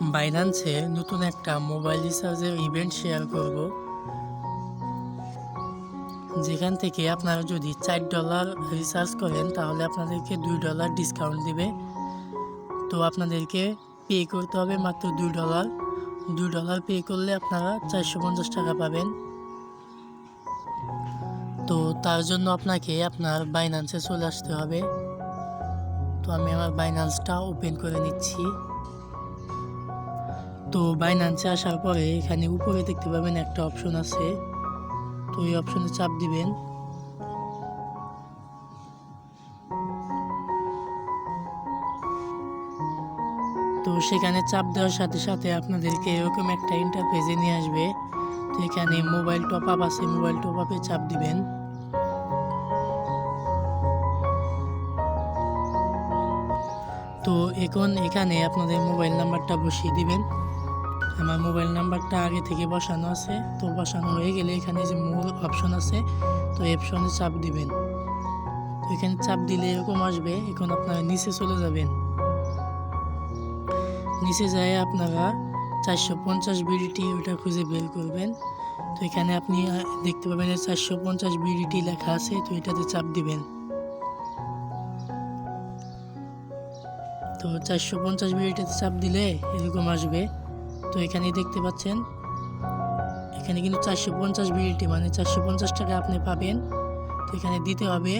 বাইন্যান্সে নতুন একটা মোবাইল রিচার্জের ইভেন্ট শেয়ার করব, যেখান থেকে আপনারা যদি $4 রিচার্জ করেন তাহলে আপনাদেরকে $2 ডিসকাউন্ট দিবে। তো আপনাদেরকে পে করতে হবে মাত্র $2। $2 পে করলে আপনারা 450 টাকা পাবেন। তো তার জন্য আপনাকে আপনার বাইন্যান্সে চলে আসতে হবে। তো আমি আমার বাইন্যান্সটা ওপেন করে নিচ্ছি। তো বাইন্যান্সে আসার পরে এখানে উপরে দেখতে পাবেন একটা অপশন আছে, তো এই অপশনে চাপ দিবেন। তো সেখানে চাপ দেওয়ার সাথে সাথে আপনাদেরকে এরকম একটা ইন্টারফেসে নিয়ে আসবে। তো এখানে মোবাইল টপ আপ আছে, মোবাইল টপ আপে চাপ দিবেন। তো এখন এখানে আপনাদের মোবাইল নাম্বারটা বসিয়ে দিবেন। আমার মোবাইল নাম্বারটা আগে থেকে বসানো আছে, তো বসানো হয়ে গেলে এখানে যে মোর অপশন আছে, তো এই অপশনে চাপ দিবেন। তো এখানে চাপ দিলে এরকম আসবে। এখন আপনারা নিচে চলে যাবেন। নিচে যায় আপনারা 450 বিডিটি ওটা খুঁজে বের করবেন। তো এখানে আপনি দেখতে পাবেন 450 বিডিটি লেখা আছে, তো এটাতে চাপ দিবেন। তো 450 বিডিটিতে চাপ দিলে এরকম আসবে। তো এখানে দেখতে পাচ্ছেন এখানে কিন্তু 450 বিডিটি মানে 450 টাকা আপনি পাবেন। তো এখানে দিতে হবে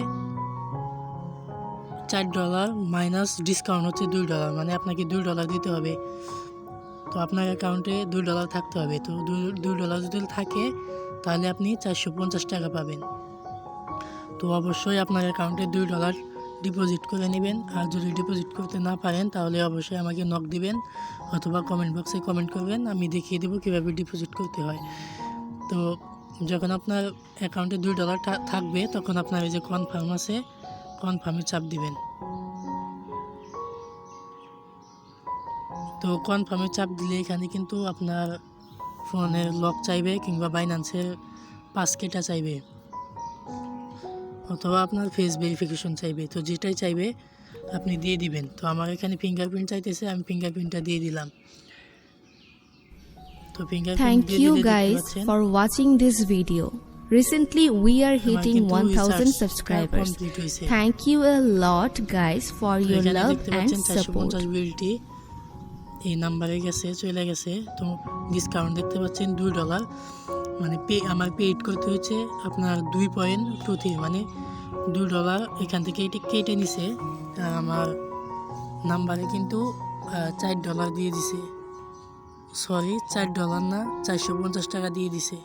$4 মাইনাস ডিসকাউন্ট হচ্ছে $2, মানে আপনাকে $2 দিতে হবে। তো আপনার অ্যাকাউন্টে $2 থাকতে হবে। তো $2 যদি থাকে তাহলে আপনি 450 টাকা পাবেন। তো অবশ্যই আপনার অ্যাকাউন্টে $2 ডিপোজিট করে নেবেন। আর যদি ডিপোজিট করতে না পারেন তাহলে অবশ্যই আমাকে নক দিবেন অথবা কমেন্ট বক্সে কমেন্ট করবেন, আমি দেখিয়ে দেবো কীভাবে ডিপোজিট করতে হয়। তো যখন আপনার অ্যাকাউন্টে $2 থাকবে তখন আপনার এই যে কনফার্ম আছে, কনফার্মে চাপ দিবেন। তো কনফার্মে চাপ দিলে এখানে কিন্তু আপনার ফোনের লক চাইবে কিংবা বাইন্যান্সের পাসকেটা চাইবে অথবা আপনার ফেস ভেরিফিকেশন চাইবে। তো যেটাই চাইবে আপনি দিয়ে দিবেন। তো আমার এখানে ফিঙ্গারপ্রিন্ট চাইতেছে, আমি ফিঙ্গারপ্রিন্টটা দিয়ে দিলাম। তো ফিঙ্গারপ্রিন্ট Thank দিয়ে you দিলে দেখতে guys পাচ্ছেন for watching this video. Recently we are আমার hitting কিন্তু 1000 রিসার্চটা subscribers. কমপ্লিট হয়েছে। Thank you a lot guys for তো your এখানে love দেখতে and পাচ্ছেন support. 450 বিলটি এই নাম্বারে গেছে, চলে গেছে। তো ডিসকাউন্ট দেখতে পাচ্ছেন $2, মানে আমার পেইড করতে হচ্ছে আপনার 2.23, মানে $2 এখান থেকে এটি কেটে নিছে। আর আমার নাম্বারে কিন্তু $4 দিয়ে দিছে, সরি $4 না, 450 টাকা দিয়ে দিছে।